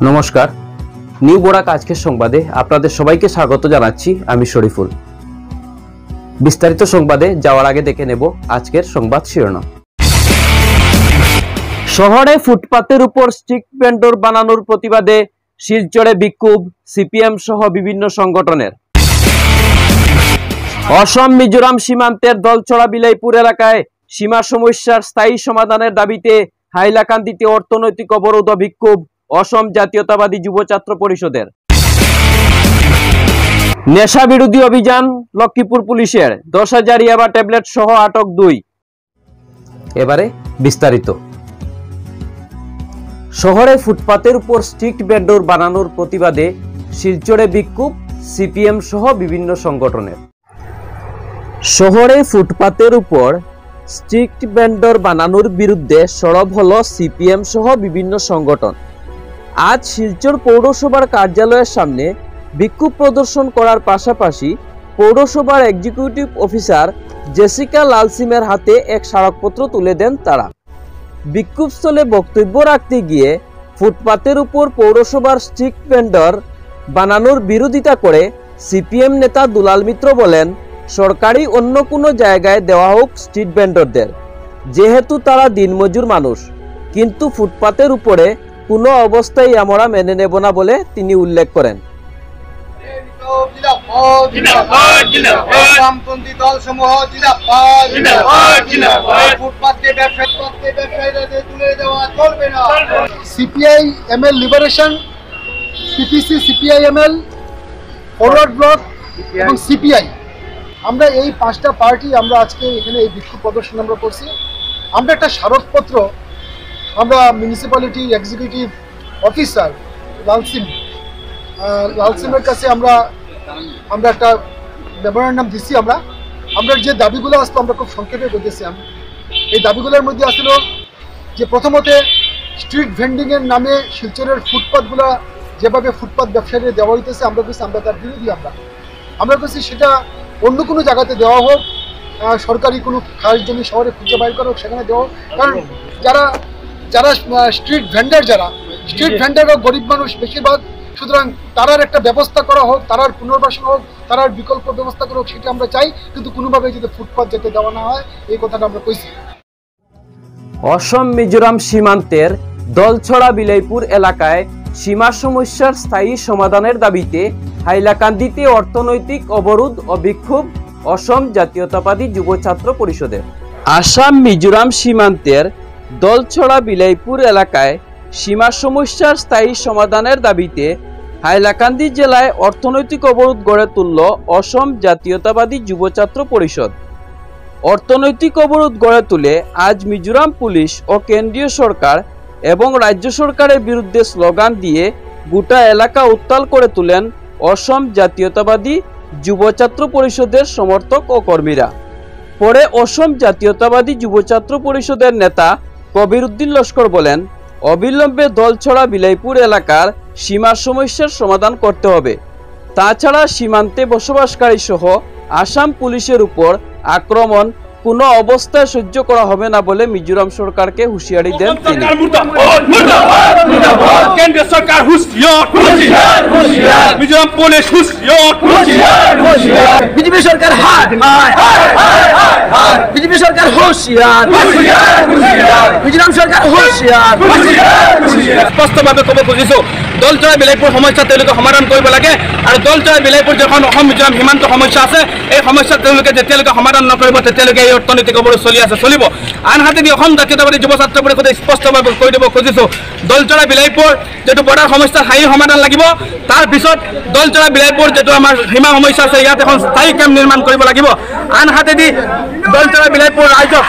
नमस्कार নিউ বরাক আজকের সংবাদে আপনাদের সবাইকে স্বাগত জানাচ্ছি আমি শরীফুল। বিস্তারিত সংবাদে যাওয়ার আগে দেখে নেব আজকের সংবাদ শিরোনাম। শহরে ফুটপাতের উপর স্ট্রিট ভেন্ডর বানানোর প্রতিবাদে শিলচরে বিক্ষোভ সিপিএম সহ বিভিন্ন সংগঠনের। অসম মিজোরাম সীমান্তের দলছড়া বিলাইপুর এলাকায় সীমা সমস্যার স্থায়ী সমাধানের দাবিতে হাইলাকান্দিতে অর্থনৈতিক অবরোধ ও বিক্ষোভ অসম জাতীয়তাবাদী যুব ছাত্র পরিষদের। নেশা বিরোধী অভিযান লক্ষ্মীপুর পুলিশের 10,000 ইয়াবা ট্যাবলেট সহ আটক 2। এবারে বিস্তারিত। শহরে ফুটপাতের উপর স্ট্রিট ভেন্ডর বানানোর প্রতিবাদে শিলচরে বিক্ষোভ সিপিএম সহ বিভিন্ন সংগঠনের। শহরে ফুটপাতের উপর স্ট্রিট ভেন্ডর বানানোর বিরুদ্ধে সরব হলো সিপিএম সহ বিভিন্ন সংগঠন। আজ শিলচর পৌরসভার কার্যালয়ের সামনে বিক্ষোভ প্রদর্শন করার পাশাপাশি পৌরসভার এক্সিকিউটিভ অফিসার জেসিকা লালসিমের হাতে এক স্মারকপত্র তুলে দেন তারা। বিক্ষোভস্থলে বক্তব্য রাখতে গিয়ে ফুটপাতের উপর পৌরসভার স্ট্রিট ভেন্ডর বানানোর বিরোধিতা করে সিপিএম নেতা দুলাল মিত্র বলেন, সরকারি অন্য কোনো জায়গায় দেওয়া হোক স্ট্রিট ভেন্ডরদের, যেহেতু তারা দিনমজুর মানুষ, কিন্তু ফুটপাতের উপরে কোনো অবস্থায় আমরা মেনে নেব না বলে তিনি উল্লেখ করেন। CPI ML liberation, PPC, CPI ML, forward block এবং সিপিআই, আমরা এই 5টা পার্টি আমরা আজকে এখানে এই বিক্ষোভ প্রদর্শন আমরা করছি। আমরা একটা স্মারকপত্র আমরা মিউনিসিপ্যালিটি এক্সিকিউটিভ অফিসার লালসিমের কাছে আমরা একটা মেমোরেন্ডাম দিচ্ছি। আমরা যে দাবিগুলো আসতো আমরা খুব সংক্ষেপে বলতেছি। এই দাবিগুলোর মধ্যে আসলো যে প্রথমত স্ট্রিট ভেন্ডিংয়ের নামে শিলচরের ফুটপাথগুলো যেভাবে ফুটপাথ ব্যবসায়ীদের দেওয়া হইতেছে আমরা তার বিরোধী। আমরা বলছি সেটা অন্য কোনো জায়গাতে দেওয়া হোক, সরকারি কোনো খাস জমি শহরে খুঁজে বাইর করা হোক, সেখানে দেওয়া হোক। কারণ যারা স্ট্রিট ভেন্ডাররা গরিব মানুষ বেশিরভাগ, সুতরাং তারার একটা ব্যবস্থা করা হোক, তারার পুনর্বাসন হোক, তারার বিকল্প ব্যবস্থা করা হোক, সেটা আমরা চাই। কিন্তু কোনোভাবে যদি ফুটপাথ যেতে দেওয়া না হয়, এই কথাটা আমরা কইছি। অসম মিজোরাম সীমান্তের দলছড়া বিলাইপুর এলাকায় সীমা সমস্যার স্থায়ী সমাধানের দাবিতে হাইলাকান্দিতে অর্থনৈতিক অবরোধ ও বিক্ষোভ অসম জাতীয়তাবাদী যুব ছাত্র পরিষদের। আসাম মিজোরাম সীমান্তের দলছড়া বিলাইপুর এলাকায় সীমা সমস্যার স্থায়ী সমাধানের দাবিতে হাইলাকান্দি জেলায় অর্থনৈতিক অবরোধ গড়ে তুলল অসম জাতীয়তাবাদী যুব ছাত্র পরিষদ। অর্থনৈতিক অবরোধ গড়ে তুলে আজ মিজোরাম পুলিশ ও কেন্দ্রীয় সরকার এবং রাজ্য সরকারের বিরুদ্ধে স্লোগান দিয়ে গোটা এলাকা উত্তাল করে তোলেন অসম জাতীয়তাবাদী যুব ছাত্র পরিষদের সমর্থক ও কর্মীরা। পরে অসম জাতীয়তাবাদী যুব ছাত্র পরিষদের নেতা কবির উদ্দিন লস্কর বলেন, অবিলম্বে দলছড়া বিলাইপুর এলাকার সীমা সমস্যার সমাধান করতে হবে। তাছাড়া সীমান্তে বসবাসকারী সহ আসাম পুলিশের উপর আক্রমণ কোনো অবস্থায় সহ্য করা হবে না বলে মিজোরাম সরকারকে হুঁশিয়ারি দেন তিনি। কেন্দ্রীয় সরকার হুঁশিয়ার, মিজোরাম পুলিশ হুঁশিয়ার, বিজেপি সরকার বিজেপি সরকার হুঁশিয়ার, মিজোরাম সরকার হুঁশিয়ার। স্পষ্টভাৱে ক'ব খুজিছো, দলছড়া বিলাইপুৰ সমস্যা তেওঁলোকে সমাধান কৰিব লাগে। আৰু দলছড়া বিলাইপুৰ যখন অসম মিজোৰাম সীমান্ত সমস্যা আছে, এই সমস্যা তেওঁলোকে যেতিয়ালৈকে সমাধান নকৰিব তেতিয়ালৈকে এই অৰ্থনৈতিক অৱৰোধ চলিব। আনহাতেদি অসম জাতীয়তাবাদী যুৱ ছাত্ৰ পৰিষদে স্পষ্টভাৱে কৈ দিব খুজিছো, দলছড়া বিলাইপুৰ যেটো বৰ্ডাৰ সমস্যাৰ স্থায়ী সমাধান লাগিব। তাৰপিছত দলছড়া বিলাইপুৰ যেটো আমাৰ সীমা সমস্যা আছে, ইয়াত এখন স্থায়ী কেম্প নিৰ্মাণ কৰিব লাগিব। আনহাতেদি দলছড়া বিলাইপুৰ ৰাইজক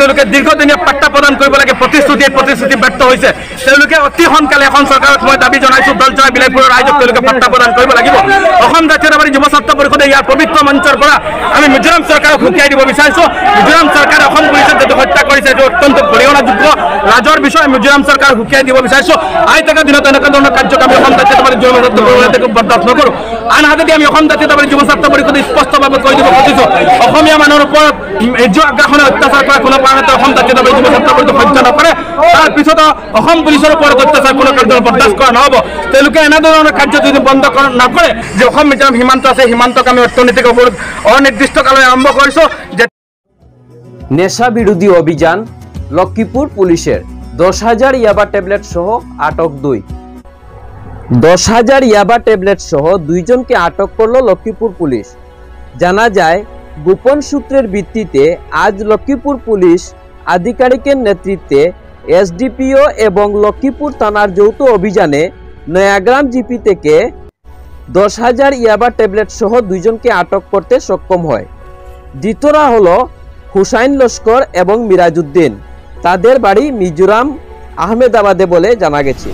তেওঁলোকে দীৰ্ঘদিনীয়া পাট্টা প্ৰদান কৰিব লাগে। প্ৰতিশ্ৰুতি ব্যৰ্থ হৈছে। তেওঁলোকে অতি সোনকালে এখন চৰকাৰক মই দাবী জনাইছো, দলছড়া বিলাইপুৰৰ ৰাইজক তেওঁলোকে পাট্টা প্ৰদান কৰিব লাগিব। অসম জাতীয়তাবাদী যুৱ ছাত্ৰ পৰিষদে ইয়াৰ পবিত্ৰ মঞ্চৰ পৰা আমি মিজোৰাম চৰকাৰক হুকিয়াই দিব বিচাৰিছো, মিজোৰাম চৰকাৰে অসম পুলিচক যেটো হত্যা কৰিছে এইটো অত্যন্ত গৰিহণাযোগ্য লাজৰ বিষয়। মিজোৰাম চৰকাৰক হুকিয়াই দিব বিচাৰিছো। আই থকা দিনত এনেকুৱা ধৰণৰ কাৰ্যক আমি অসম জাতীয়তাবাদী যুৱ ছাত্ৰ পৰিষদে বৰদাস্ত নকৰোঁ। আনহাতে আমি অসম জাতীয়তাবাদী যুৱ ছাত্ৰ পৰিষদে স্পষ্টভাৱে কৈ দিব খুজিছোঁ, অসমীয়া মানুহৰ ওপৰত আগ্ৰাসনে অত্যাচাৰ কৰা কোনো কাৰণতে অসম জাতীয়তাবাদী যুৱ ছাত্ৰ পৰিষদে সহ্য নকৰে। তাৰপিছত অসম পুলিচৰ ওপৰত অত্যাচাৰ কোনো কাৰ্যত বৰদাস্ত কৰা নহ'ব। তেওঁলোকে এনেধৰণৰ কাৰ্য যদি বন্ধ নকৰে, যে অসম মিজোৰাম সীমান্ত আছে, সীমান্তক আমি অৰ্থনৈতিক অৱৰোধ অনিৰ্দিষ্টকাললৈ আৰম্ভ কৰিছোঁ। নেশা বিরোধী অভিযান লক্ষ্মীপুর পুলিশের 10,000 ইয়াবা ট্যাবলেট সহ আটক 2। 10,000 ইয়াবা ট্যাবলেট সহ 2 জনকে আটক করল লক্ষ্মীপুর পুলিশ। জানা যায়, গোপন সূত্রের ভিত্তিতে আজ লক্ষ্মীপুর পুলিশ আধিকারিকের নেতৃত্বে এসডিপিও এবং লক্ষ্মীপুর থানার যৌথ অভিযানে নয়াগ্রাম জিপি থেকে 10,000 ইয়াবা ট্যাবলেট সহ 2 জনকে আটক করতে সক্ষম হয়। ধৃতরা হলো হুসাইন লস্কর এবং মিরাজউদ্দিন। তাদের বাড়ি মিজোরাম আহমেদাবাদে বলে জানা গেছে।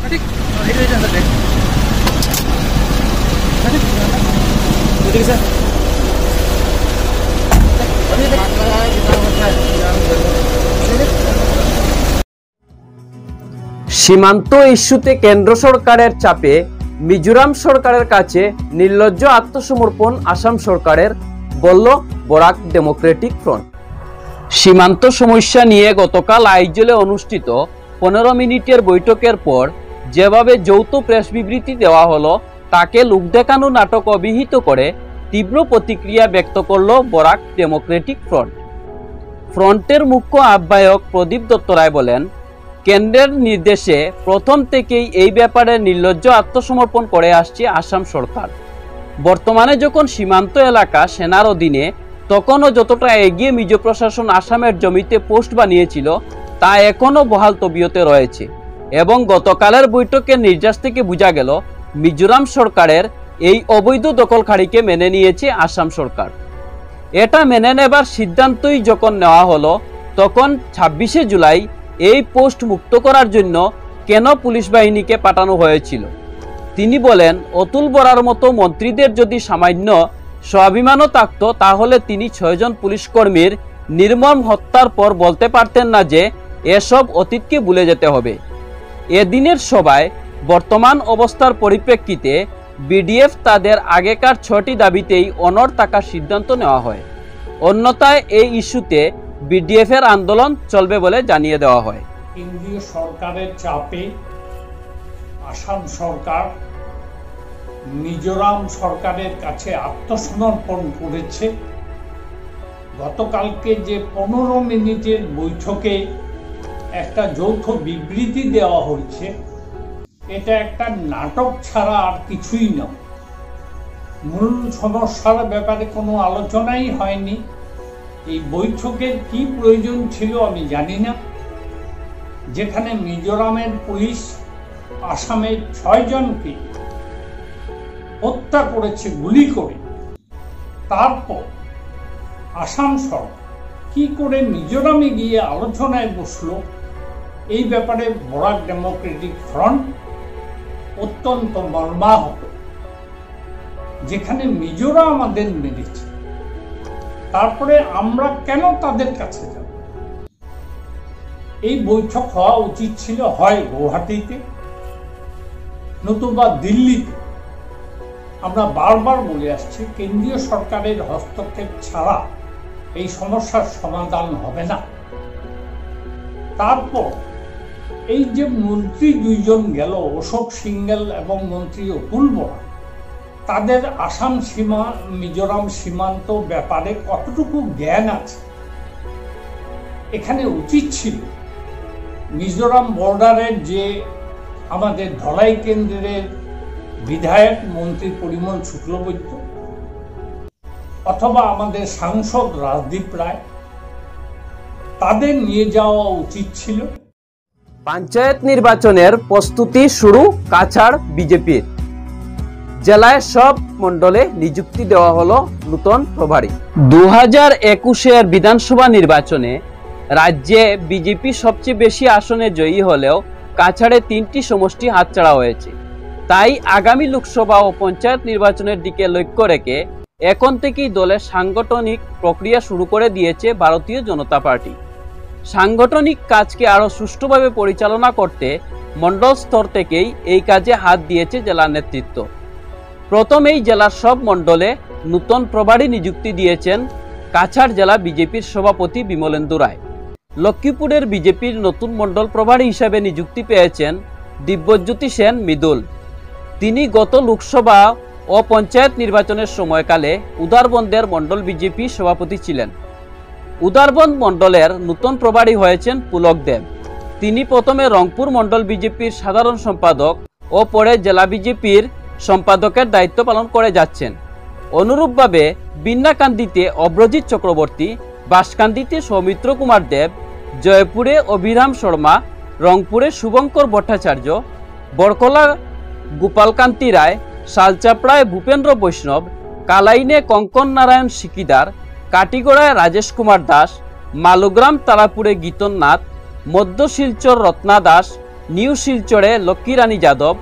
সীমান্ত ইস্যুতে কেন্দ্র সরকারের চাপে মিজোরাম সরকারের কাছে নির্লজ্জ আত্মসমর্পণ আসাম সরকারের, বলল বরাক ডেমোক্রেটিক ফ্রন্ট। সীমান্ত সমস্যা নিয়ে গতকাল আইজলে অনুষ্ঠিত 15 মিনিটের বৈঠকের পর যেভাবে যৌথ প্রেস বিবৃতি দেওয়া হলো, তাকে লোক দেখানো নাটক অভিহিত করে তীব্র প্রতিক্রিয়া ব্যক্ত করল বরাক ডেমোক্রেটিক ফ্রন্ট। ফ্রন্টের মুখ্য আহ্বায়ক প্রদীপ দত্ত রায় বলেন, কেন্দ্রের নির্দেশে প্রথম থেকেই এই ব্যাপারে নির্লজ্জ আত্মসমর্পণ করে আসছে আসাম সরকার। বর্তমানে যখন সীমান্ত এলাকা সেনার অধীনে, তখনও যতটা এগিয়ে মিজো প্রশাসন আসামের জমিতে পোস্ট বানিয়েছিল, তা এখনও বহাল তবিয়তে রয়েছে। এবং গতকালের বৈঠকের নির্যাস থেকে বোঝা গেল, মিজোরাম সরকারের এই অবৈধ দখলকারীকে মেনে নিয়েছে আসাম সরকার। এটা মেনে নেবার সিদ্ধান্তই যখন নেওয়া হলো, তখন 26শে জুলাই এই পোস্ট মুক্ত করার জন্য কেন পুলিশ বাহিনীকে পাঠানো হয়েছিল। তিনি বলেন, অতুল বরার মতো মন্ত্রীদের যদি সামান্য স্বাভিমানও থাকত, তাহলে তিনি 6 জন পুলিশ কর্মীর নির্মম হত্যার পর বলতে পারতেন না যে এসব অতীতকে ভুলে যেতে হবে। এদিনের সভায় বর্তমান অবস্থার পরিপ্রেক্ষিতে বিডিএফ তাদের আগেকার 6টি দাবিতেই অনড় থাকার সিদ্ধান্ত নেওয়া হয়। অন্যথায় এই ইস্যুতে বিডিএফ এর আন্দোলন চলবে বলে জানিয়ে দেওয়া হয়। কেন্দ্রীয় সরকারের চাপে আসাম সরকার মিজোরাম সরকারের কাছে আত্মসমর্পণ করেছে। গতকালকে যে 15 মিনিটের বৈঠকে একটা যৌথ বিবৃতি দেওয়া হয়েছে, এটা একটা নাটক ছাড়া আর কিছুই নয়। মূল সমস্যার ব্যাপারে কোনো আলোচনাই হয়নি। এই বৈঠকের কি প্রয়োজন ছিল আমি জানি না। যেখানে মিজোরামের পুলিশ আসামের 6 জনকে হত্যা করেছে গুলি করে, তারপর আসাম সরকার কি করে মিজোরামে গিয়ে আলোচনায় বসলো, এই ব্যাপারে বরাক ডেমোক্রেটিক ফ্রন্ট অত্যন্ত মর্মাহত। যেখানে মিজোরাম আমাদের মেরেছে, তারপরে আমরা কেন তাদের কাছে যাব? এই বৈঠক হওয়া উচিত ছিল হয় গুয়াহাটিতে, নতুবা দিল্লিতে। আমরা বারবার বলে আসছি, কেন্দ্রীয় সরকারের হস্তক্ষেপ ছাড়া এই সমস্যার সমাধান হবে না। তারপর এই যে মন্ত্রী 2 জন গেল, অশোক সিংঘল এবং মন্ত্রী অতুল বরা, তাদের আসাম সীমা মিজোরাম সীমান্ত ব্যাপারে কতটুকু জ্ঞান আছে? এখানে উচিত ছিল মিজোরাম বর্ডারের যে আমাদের ধলাই কেন্দ্রের বিধায়ক মন্ত্রী পরিমল শুক্লবৈদ্য অথবা আমাদের সাংসদ রাজদীপ রায়, তাদের নিয়ে যাওয়া উচিত ছিল। পঞ্চায়েত নির্বাচনের প্রস্তুতি শুরু কাছাড় বিজেপির। জেলায় সব মণ্ডলে নিযুক্তি দেওয়া হলো নতুন প্রভারী। 2021-এর বিধানসভা নির্বাচনে রাজ্যে বিজেপি সবচেয়ে বেশি আসনে জয়ী হলেও কাছাড়ে 3টি সমষ্টি হাতছাড়া হয়েছে। তাই আগামী লোকসভা ও পঞ্চায়েত নির্বাচনের দিকে লক্ষ্য রেখে এখন থেকেই দলের সাংগঠনিক প্রক্রিয়া শুরু করে দিয়েছে ভারতীয় জনতা পার্টি। সাংগঠনিক কাজকে আরও সুষ্ঠুভাবে পরিচালনা করতে মণ্ডল স্তর থেকেই এই কাজে হাত দিয়েছে জেলা নেতৃত্ব। প্রথমেই জেলার সব মণ্ডলে নূতন প্রভারী নিযুক্তি দিয়েছেন কাছাড় জেলা বিজেপির সভাপতি বিমলেন্দু রায়। লক্ষ্মীপুরের বিজেপির নতুন মণ্ডল প্রভারী হিসাবে নিযুক্তি পেয়েছেন দিব্যজ্যোতি সেন মৃদুল। তিনি গত লোকসভা ও পঞ্চায়েত নির্বাচনের সময়কালে উদারবন্দের মণ্ডল বিজেপি সভাপতি ছিলেন। উদারবন্দ মণ্ডলের নতুন প্রভারী হয়েছেন পুলক দেব। তিনি প্রথমে রংপুর মণ্ডল বিজেপির সাধারণ সম্পাদক ও পরে জেলা বিজেপির সম্পাদকের দায়িত্ব পালন করে যাচ্ছেন। অনুরূপভাবে বিন্নাকান্দিতে অব্রজিৎ চক্রবর্তী, বাঁশকান্দিতে সৌমিত্র কুমার দেব, জয়পুরে অভিরাম শর্মা, রংপুরে শুভঙ্কর ভট্টাচার্য, বরকলা গোপালকান্তি রায়, শালচাপড়ায় ভূপেন্দ্র বৈষ্ণব, কালাইনে কঙ্কন নারায়ণ সিকিদার, কাটিগড়ায় রাজেশ কুমার দাস, মালুগ্রাম তারাপুরে গীতন নাথ, মধ্য শিলচর রত্না দাস, নিউ শিলচরে লক্ষ্মীরানী যাদব,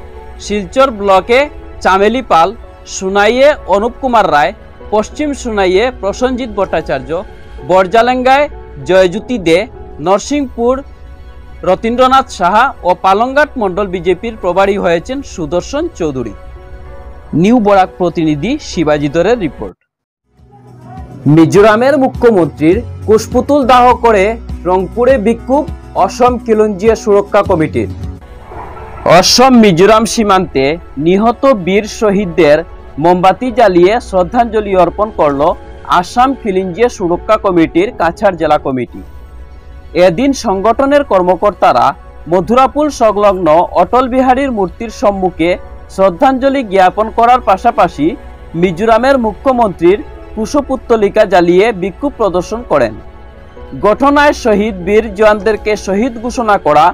শিলচর ব্লকে চামেলি পাল, সুনাইয়ে অনুপ কুমার রায়, পশ্চিম সুনাইয়ে প্রসঞ্জিৎ ভট্টাচার্য, বরজালেঙ্গায় জয়জ্যোতি দে, নরসিংপুর রতীন্দ্রনাথ সাহা ও পালংঘাট মণ্ডল বিজেপির প্রভারী হয়েছেন সুদর্শন চৌধুরী। নিউ বরাক প্রতিনিধি শিবাজি দরের রিপোর্ট। মিজোরামের মুখ্যমন্ত্রীর কুশপুতুল দাহ করে রংপুরে বিক্ষোভ অসম খিলঞ্জিয়া সুরক্ষা কমিটির। অসম মিজোরাম সীমান্তে নিহত বীর শহীদদের মোমবাতি জ্বালিয়ে শ্রদ্ধাঞ্জলি অর্পণ করল আসাম খিলঞ্জিয়া সুরক্ষা কমিটির কাছাড় জেলা কমিটি। এদিন সংগঠনের কর্মকর্তারা মধুরাপুল সংলগ্ন অটল বিহারীর মূর্তির সম্মুখে শ্রদ্ধাঞ্জলি জ্ঞাপন করার পাশাপাশি মিজোরামের মুখ্যমন্ত্রীর কুশপুত্তলিকা জ্বালিয়ে বিক্ষোভ প্রদর্শন করেন। ঘটনায় শহীদ বীর জওয়ানদেরকে শহীদ ঘোষণা করা,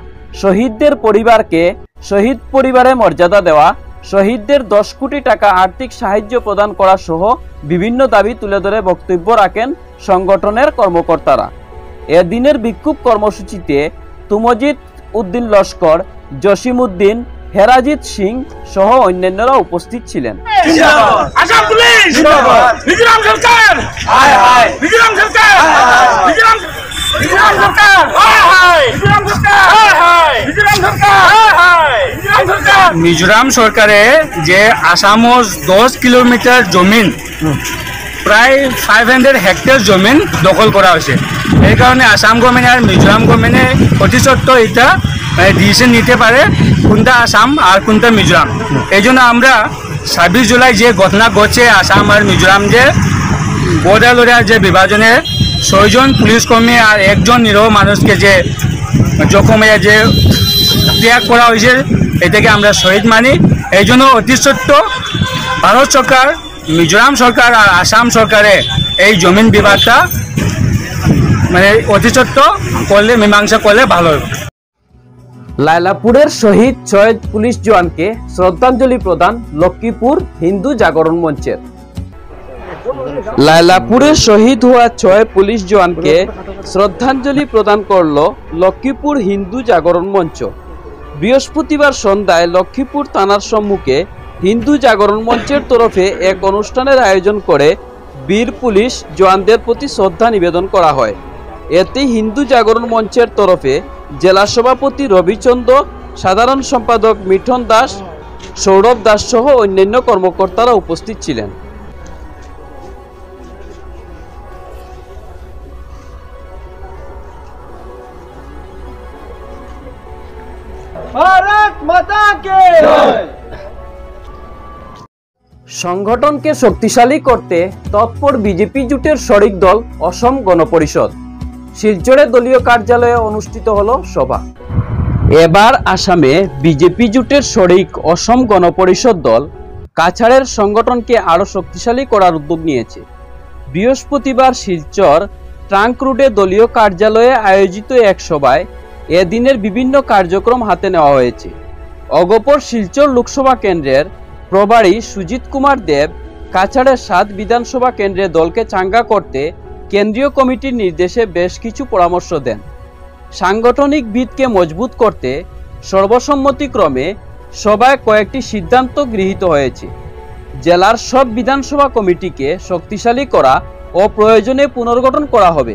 শহীদদের পরিবারকে শহীদ পরিবারে মর্যাদা দেওয়া, শহীদদের 10 কোটি টাকা আর্থিক সাহায্য প্রদান করা সহ বিভিন্ন দাবি তুলে ধরে বক্তব্য রাখেন সংগঠনের কর্মকর্তারা। এদিনের বিক্ষোভ কর্মসূচিতে তুমজিৎ উদ্দিন লস্কর, জসিম উদ্দিন, হেরাজিৎ সিং সহ অন্যান্যরা উপস্থিত ছিলেন। আসাম পুলিশ জিন্দাবাদ, মিজোরাম সরকার হায় হায়, মিজোরাম সরকার মিজোরাম সরকার হায় হায়, মিজোরাম সরকার হায় হায়, মিজোরাম সরকার হায় হায়, মিজোরাম সরকার। মিজোরাম সরকারে যে আসামর 10 কিলোমিটার জমিন প্রায় 500 হেক্টর জমিন দখল করা হয়েছে। এই কারণে আসাম গভর্নমেন্ট আর মিজোরাম গভর্নমেন্টে অতি সত্ত্বেও এটা ডিসিশন নিতে পারে কোনটা আসাম আর কোনটা মিজোরাম। এই জন্য আমরা 26 জুলাই যে ঘটনা ঘটছে আসাম আর মিজোরাম যে বর্ডার লড়াইয়ের যে বিভাজনে 6 জন পুলিশ কর্মী আর 1 জন নিরহ মানুষকে যে জখমে যে ত্যাগ করা হয়েছে এটাকে আমরা শহীদ মানি। এই জন্য অতি সত্ত্বেও ভারত সরকার, মিজোরাম সরকার আর আসাম সরকারে এই জমিন বিবাদটা মানে অতি সত্ত্বেও করলে মীমাংসা করলে ভালো হবে। লায়লাপুরের শহীদ 6 পুলিশ জওয়ানকে শ্রদ্ধাঞ্জলি প্রদান লক্ষ্মীপুর হিন্দু জাগরণ মঞ্চের। লায়লাপুরে শহীদ হওয়া 6 পুলিশ জওয়ানকে শ্রদ্ধাঞ্জলি প্রদান করল লক্ষ্মীপুর হিন্দু জাগরণ মঞ্চ। বৃহস্পতিবার সন্ধ্যায় লক্ষ্মীপুর থানার সম্মুখে হিন্দু জাগরণ মঞ্চের তরফে এক অনুষ্ঠানের আয়োজন করে বীর পুলিশ জওয়ানদের প্রতি শ্রদ্ধা নিবেদন করা হয়। এতে হিন্দু জাগরণ মঞ্চের তরফে জেলা সভাপতি রবিচন্দ্র, সাধারণ সম্পাদক মিঠন দাস, সৌরভ দাস সহ অন্যান্য কর্মকর্তারা উপস্থিত ছিলেন। भारत माता के जय। সংগঠনকে শক্তিশালী করতে তৎপর বিজেপি জোটের শরিক দল অসম গণপরিষদ। শিলচরে দলীয় কার্যালয়ে অনুষ্ঠিত হলো সভা। এবার আসামে বিজেপি জোটের শরিক অসম গণপরিষদ দল কাছাড়ের সংগঠনকে আরো শক্তিশালী করার উদ্যোগ নিয়েছে। বৃহস্পতিবার শিলচর ট্রাঙ্ক রোডে দলীয় কার্যালয়ে আয়োজিত এক সভায় এদিনের বিভিন্ন কার্যক্রম হাতে নেওয়া হয়েছে। অগপর শিলচর লোকসভা কেন্দ্রের প্রভারী সুজিত কুমার দেব কাছাড়ের 7 বিধানসভা কেন্দ্রে দলকে চাঙ্গা করতে কেন্দ্রীয় কমিটির নির্দেশে বেশ কিছু পরামর্শ দেন। সাংগঠনিক ভিতকে মজবুত করতে সর্বসম্মতিক্রমে সভায় কয়েকটি সিদ্ধান্ত গৃহীত হয়েছে। জেলার সব বিধানসভা কমিটিকে শক্তিশালী করা ও প্রয়োজনে পুনর্গঠন করা হবে।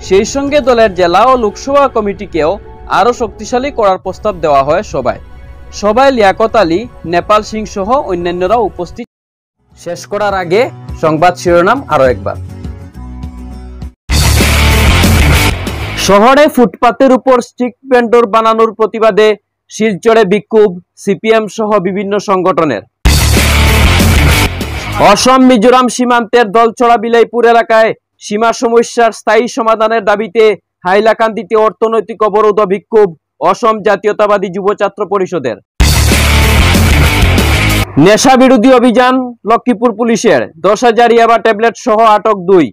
সেই সঙ্গে দলের জেলা ও লোকসভা কমিটিকেও আরও শক্তিশালী করার প্রস্তাব দেওয়া হয় সভায়। সভায় লিয়াকত আলী, নেপাল সিং সহ অন্যান্যরা উপস্থিত। শেষ করার আগে সংবাদ শিরোনাম আরো একবার। শহরে ফুটপাতের উপর স্ট্রিট ভেন্ডর বানানোর প্রতিবাদে শিলচরে বিক্ষোভ সিপিএম সহ বিভিন্ন সংগঠনের। অসম মিজোরাম সীমান্তের দলছড়া বিলাইপুর এলাকায় সীমা সমস্যার স্থায়ী সমাধানের দাবিতে হাইলাকান্দিতে অর্থনৈতিক অবরোধ ও বিক্ষোভ অসম জাতীয়তাবাদী যুব ছাত্র পরিষদের। নেশা বিরোধী অভিযান লক্ষ্মীপুর পুলিশের, 10,000 ইয়াবা ট্যাবলেট সহ আটক 2।